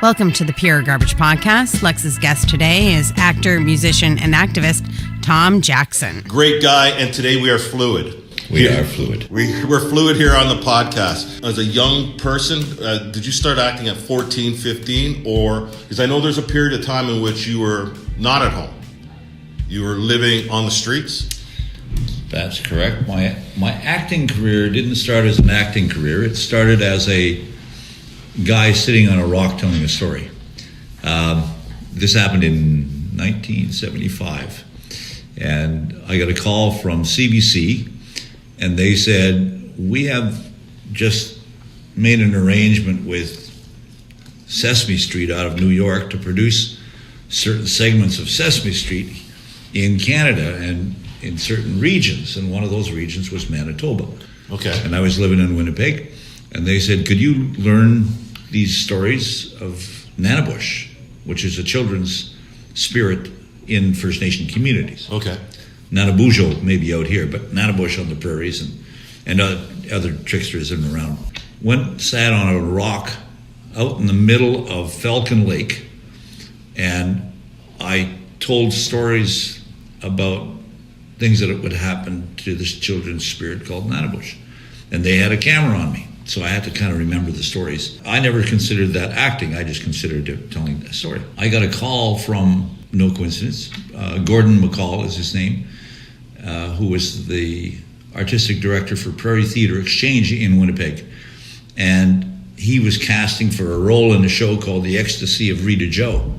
Welcome to the Pure Garbage Podcast. Lex's guest today is actor, musician, and activist Tom Jackson. Great guy, and today we are fluid. We are fluid. We're fluid here on the podcast. As a young person, did you start acting at 14, 15? Or, because I know there's a period of time in which you were not at home. You were living on the streets? That's correct. My acting career didn't start as an acting career. It started as a guy sitting on a rock telling a story. This happened in 1975. And I got a call from CBC, and they said, we have just made an arrangement with Sesame Street out of New York to produce certain segments of Sesame Street in Canada and in certain regions. And one of those regions was Manitoba. Okay. And I was living in Winnipeg. And they said, could you learn these stories of Nanabush, which is a children's spirit in First Nation communities. Okay. Nanabujo may be out here, but Nanabush on the prairies and other tricksters in and around. Went, sat on a rock out in the middle of Falcon Lake, and I told stories about things that would happen to this children's spirit called Nanabush. And they had a camera on me. So I had to kind of remember the stories. I never considered that acting. I just considered it telling a story. I got a call from, no coincidence, Gordon McCall is his name, who was the artistic director for Prairie Theatre Exchange in Winnipeg. And he was casting for a role in a show called The Ecstasy of Rita Joe.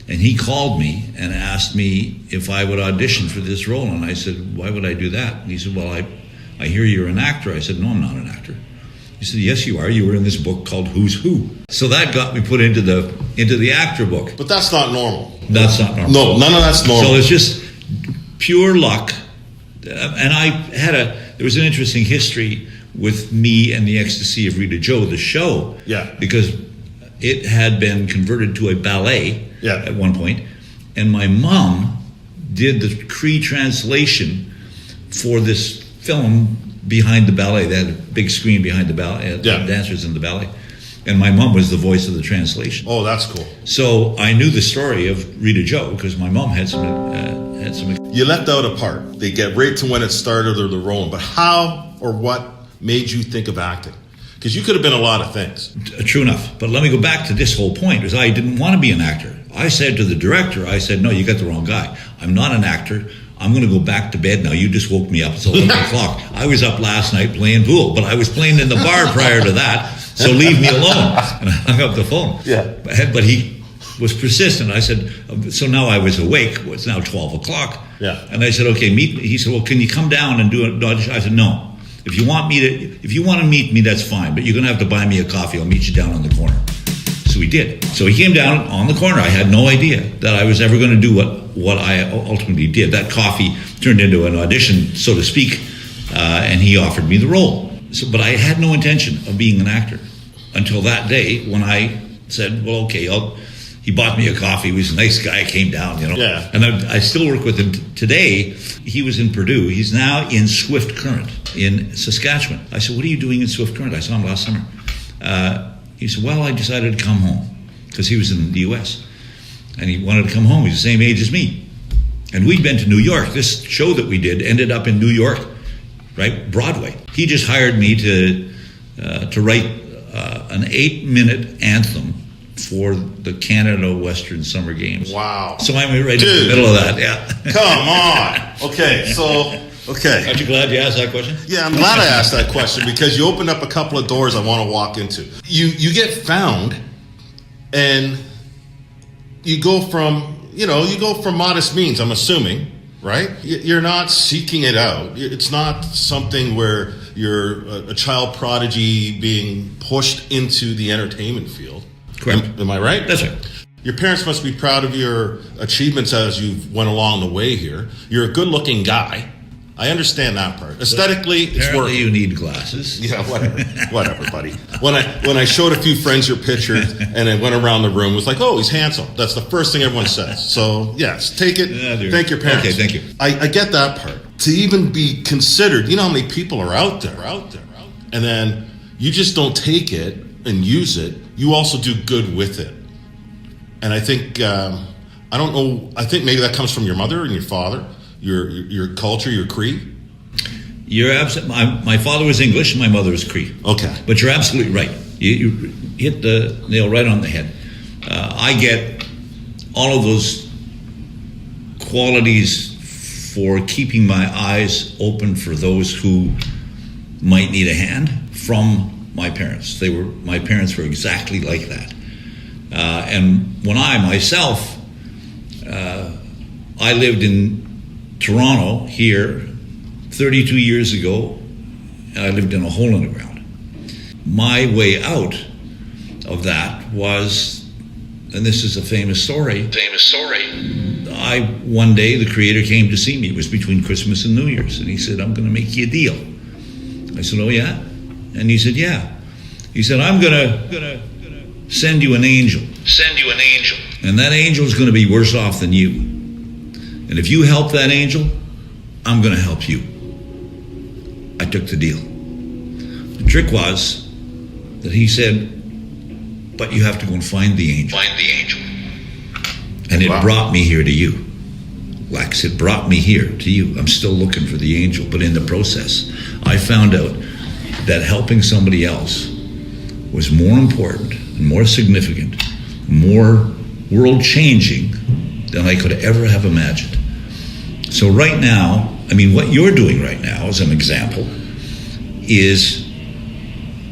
And he called me and asked me if I would audition for this role. And I said, why would I do that? And he said, well, I hear you're an actor. I said, no, I'm not an actor. He said, yes, you are. You were in this book called Who's Who. So that got me put into the actor book. But that's not normal. That's not normal. No, none of that's normal. So it's just pure luck. And there was an interesting history with me and The Ecstasy of Rita Joe, the show. Yeah. Because it had been converted to a ballet at one point. And my mom did the Cree translation for this film behind the ballet. They had a big screen behind the ballet, dancers in the ballet. And my mom was the voice of the translation. Oh, that's cool. So I knew the story of Rita Joe because my mom had some. You left out a part. They get right to when it started or the role. But how or what made you think of acting? Because you could have been a lot of things. True enough. But let me go back to this whole point, because I didn't want to be an actor. I said to the director, I said, no, you got the wrong guy. I'm not an actor. I'm going to go back to bed now. You just woke me up. It's 11 o'clock. I was up last night playing pool, but I was playing in the bar prior to that, so leave me alone. And I hung up the phone. Yeah. But he was persistent. I said, so now I was awake. Well, it's now 12 o'clock. Yeah. And I said, okay, meet me. He said, well, can you come down and do an audition? I said, no. If you want to meet me, that's fine, but you're going to have to buy me a coffee. I'll meet you down on the corner. So he did. So he came down on the corner. I had no idea that I was ever going to do what I ultimately did. That coffee turned into an audition, so to speak, and he offered me the role. So, but I had no intention of being an actor until that day when I said, well, okay, he bought me a coffee. He was a nice guy, came down, Yeah. And I still work with him today. He was in Purdue. He's now in Swift Current in Saskatchewan. I said, what are you doing in Swift Current? I saw him last summer. He said, well, I decided to come home because he was in the U.S. and he wanted to come home. He's the same age as me. And we'd been to New York. This show that we did ended up in New York, right? Broadway. He just hired me to write an 8-minute anthem for the Canada Western Summer Games. Wow. So I'm right in the middle of that, yeah. Come on. Okay. Aren't you glad you asked that question? Yeah, I'm glad I asked that question because you opened up a couple of doors I want to walk into. You get found and you go from modest means, I'm assuming, right? You're not seeking it out. It's not something where you're a child prodigy being pushed into the entertainment field. Correct. Am I right? That's right. Your parents must be proud of your achievements as you went along the way here. You're a good-looking guy. I understand that part. Aesthetically, it's working. Apparently you need glasses. Yeah, whatever, buddy. When I showed a few friends your picture and I went around the room, it was like, oh, he's handsome. That's the first thing everyone says. So, yes, take it. Yeah, thank your parents. Okay, thank you. I get that part. To even be considered, you know how many people are out there. And then you just don't take it and use it. You also do good with it. And I think I don't know. I think maybe that comes from your mother and your father, your culture, your Cree. You're absolutely. My father was English, and my mother was Cree. Okay, but you're absolutely right. You hit the nail right on the head. I get all of those qualities for keeping my eyes open for those who might need a hand from my parents. My parents were exactly like that. And when I myself, I lived in Toronto here 32 years ago, and I lived in a hole in the ground. My way out of that was, and this is a famous story. One day the Creator came to see me. It was between Christmas and New Year's, and he said, "I'm going to make you a deal." I said, "Oh yeah?" And he said, "Yeah." He said, "I'm gonna send you an angel. And that angel is going to be worse off than you. And if you help that angel, I'm going to help you." I took the deal. The trick was that he said, "But you have to go and find the angel." And it brought me here to you. Lex, it brought me here to you. I'm still looking for the angel, but in the process, I found out that helping somebody else was more important and more significant, more world-changing than I could ever have imagined. So right now, what you're doing right now, as an example, is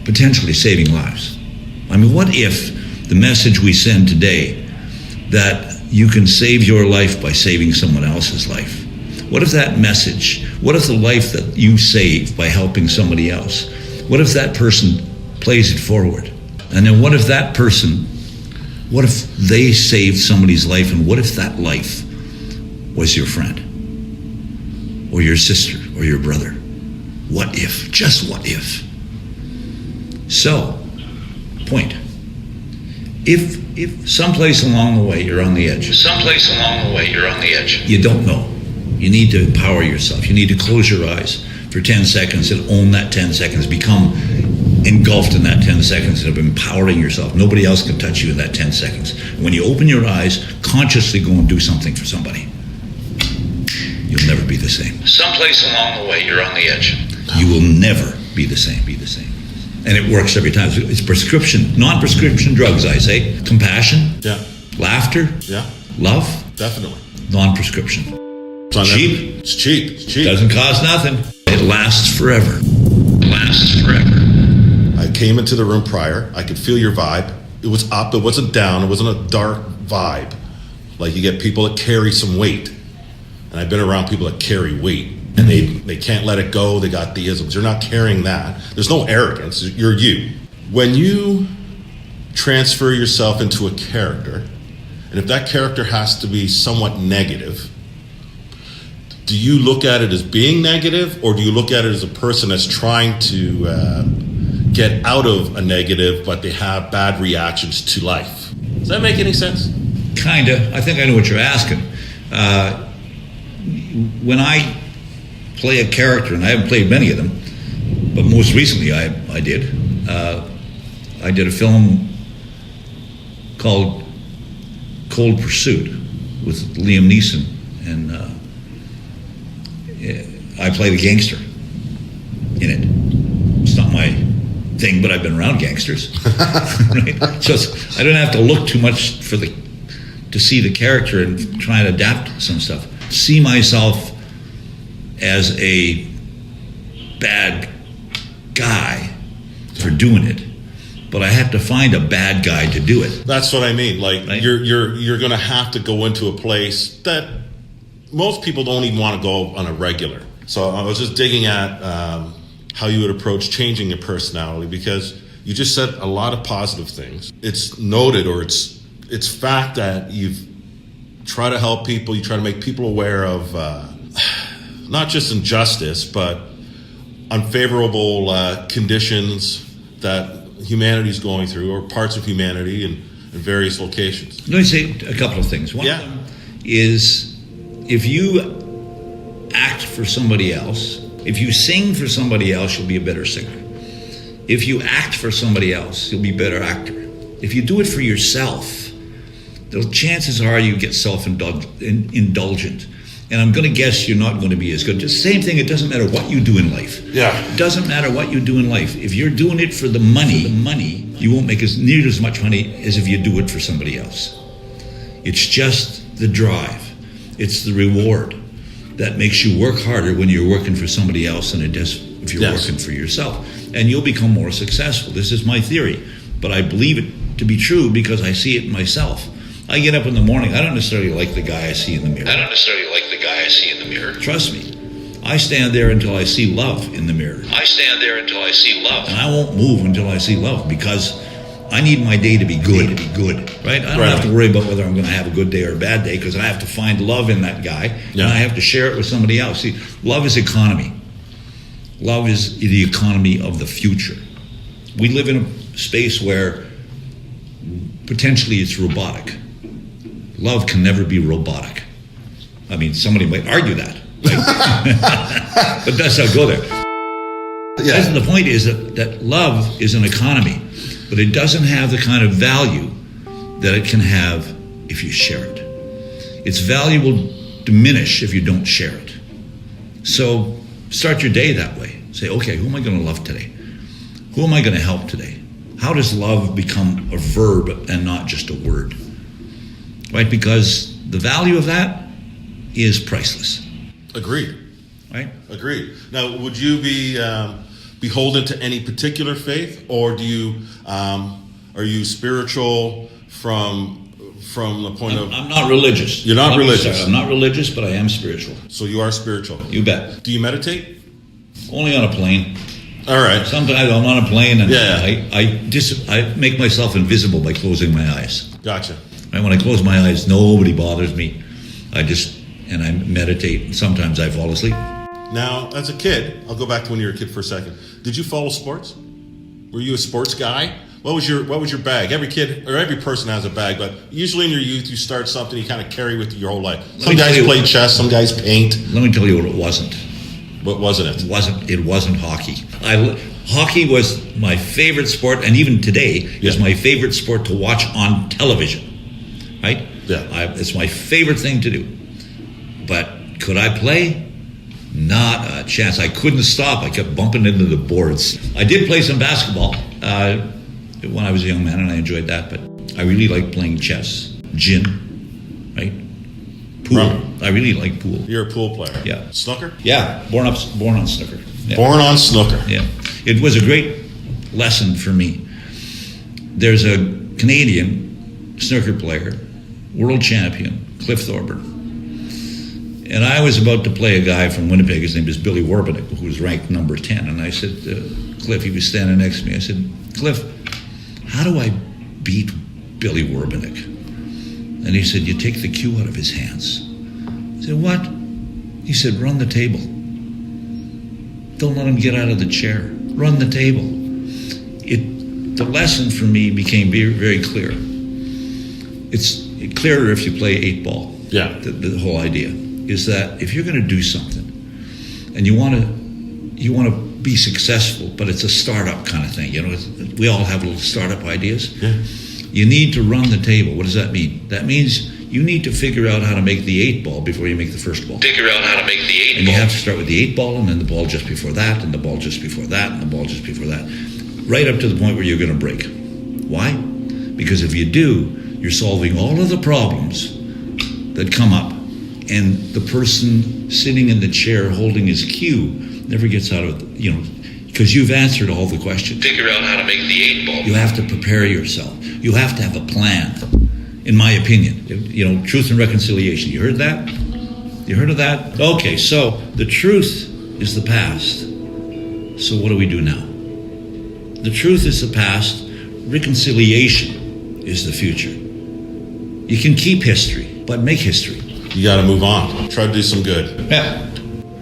potentially saving lives. What if the message we send today, that you can save your life by saving someone else's life? What if that message, what if the life that you save by helping somebody else, what if that person plays it forward? And then what if they saved somebody's life, and what if that life was your friend or your sister or your brother? What if? Just what if? So, point. If someplace along the way you're on the edge. You don't know. You need to empower yourself. You need to close your eyes for 10 seconds and own that 10 seconds. Become engulfed in that 10 seconds of empowering yourself. Nobody else can touch you in that 10 seconds. When you open your eyes, consciously go and do something for somebody. You'll never be the same. Someplace along the way, you're on the edge. You will never be the same. And it works every time. It's non-prescription drugs, I say. Compassion. Yeah. Laughter. Yeah. Love. Definitely. Non-prescription. Cheap. It's cheap. Doesn't cost nothing. It lasts forever. I came into the room prior. I could feel your vibe. It was up. It wasn't down. It wasn't a dark vibe. Like you get people that carry some weight. And I've been around people that carry weight. And they can't let it go. They got the isms. You're not carrying that. There's no arrogance. You're you. When you transfer yourself into a character, and if that character has to be somewhat negative, do you look at it as being negative, or do you look at it as a person that's trying to get out of a negative, but they have bad reactions to life? Does that make any sense? Kinda. I think I know what you're asking. When I play a character, and I haven't played many of them, but most recently I did. I did a film called Cold Pursuit with Liam Neeson, and I played a gangster in it. It's not my thing, but I've been around gangsters, right? So I don't have to look too much to see the character and try and adapt some stuff. See myself as a bad guy for doing it, but I have to find a bad guy to do it. That's what I mean. Like right? You're going to have to go into a place that most people don't even want to go on a regular. So I was just digging at how you would approach changing your personality, because you just said a lot of positive things. It's noted, or it's fact that you've tried to help people. You try to make people aware of not just injustice, but unfavorable conditions that humanity's going through, or parts of humanity in various locations. Let me say a couple of things. One of them is, if you act for somebody else, if you sing for somebody else, you'll be a better singer. If you act for somebody else, you'll be a better actor. If you do it for yourself, the chances are you get self-indulgent. And I'm going to guess you're not going to be as good. Just same thing, it doesn't matter what you do in life. Yeah. It doesn't matter what you do in life. If you're doing it for the money, you won't make near as much money as if you do it for somebody else. It's just the drive. It's the reward that makes you work harder when you're working for somebody else than it does if you're working for yourself. And you'll become more successful. This is my theory. But I believe it to be true because I see it myself. I get up in the morning. I don't necessarily like the guy I see in the mirror. Trust me. I stand there until I see love in the mirror. And I won't move until I see love because I need my day to be good. Right? I don't have to worry about whether I'm going to have a good day or a bad day because I have to find love in that guy and I have to share it with somebody else. See, love is economy. Love is the economy of the future. We live in a space where potentially it's robotic. Love can never be robotic. I mean, somebody might argue that. Right? But let's not go there. Yeah. The point is that love is an economy, but it doesn't have the kind of value that it can have if you share it. Its value will diminish if you don't share it. So start your day that way. Say, okay, who am I going to love today? Who am I going to help today? How does love become a verb and not just a word? Right? Because the value of that is priceless. Agreed. Right? Agreed. Now, would you be beholden to any particular faith, or do you are you spiritual from the point of? I'm not religious. You're not religious. I'm not religious, but I am spiritual. So you are spiritual. You bet. Do you meditate? Only on a plane. All right. Sometimes I'm on a plane and Yeah. I make myself invisible by closing my eyes. Gotcha. Right? When I close my eyes, nobody bothers me. I meditate, and sometimes I fall asleep. Now, as a kid, I'll go back to when you were a kid for a second. Did you follow sports? Were you a sports guy? What was your bag? Every kid or every person has a bag, but usually in your youth, you start something you kind of carry with you your whole life. Some guys play chess, some guys paint. Let me tell you what it wasn't. What wasn't it? It wasn't hockey. Hockey was my favorite sport, and even today is my favorite sport to watch on television. Right? Yeah. It's my favorite thing to do. But could I play? Not a chance. I couldn't stop. I kept bumping into the boards. I did play some basketball when I was a young man, and I enjoyed that. But I really liked playing chess, gin, right? Pool. I really like pool. You're a pool player. Yeah. Snooker? Yeah. Born on snooker. Yeah. Born on snooker. Yeah. It was a great lesson for me. There's a Canadian snooker player, world champion, Cliff Thorburn. And I was about to play a guy from Winnipeg. His name is Billy Warbenek, who was ranked number 10. And I said, Cliff, he was standing next to me. I said, Cliff, how do I beat Billy Warbenek? And he said, you take the cue out of his hands. I said, what? He said, run the table. Don't let him get out of the chair. Run the table. The lesson for me became very, very clear. It's clearer if you play 8-ball. Yeah. The whole idea is that if you're going to do something and you want to be successful, but it's a startup kind of thing. You know, we all have little startup ideas. Yeah. You need to run the table. What does that mean? That means you need to figure out how to make the 8-ball before you make the first ball. And you have to start with the 8-ball, and then the ball just before that, and the ball just before that, and the ball just before that, right up to the point where you're going to break. Why? Because if you do, you're solving all of the problems that come up, and the person sitting in the chair holding his cue never gets out of it, because you've answered all the questions. Figure out how to make the 8-ball. You have to prepare yourself. You have to have a plan, in my opinion. Truth and reconciliation. You heard that? You heard of that? Okay, so the truth is the past. So what do we do now? The truth is the past. Reconciliation is the future. You can keep history, but make history. You got to move on. Try to do some good. Yeah.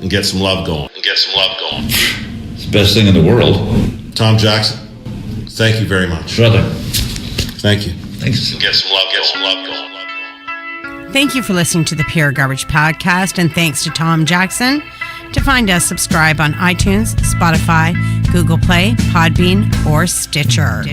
And get some love going. It's the best thing in the world. Tom Jackson, thank you very much. Brother. Thank you. Thanks. Get some love going. Thank you for listening to the Pure Garbage Podcast, and thanks to Tom Jackson. To find us, subscribe on iTunes, Spotify, Google Play, Podbean, or Stitcher.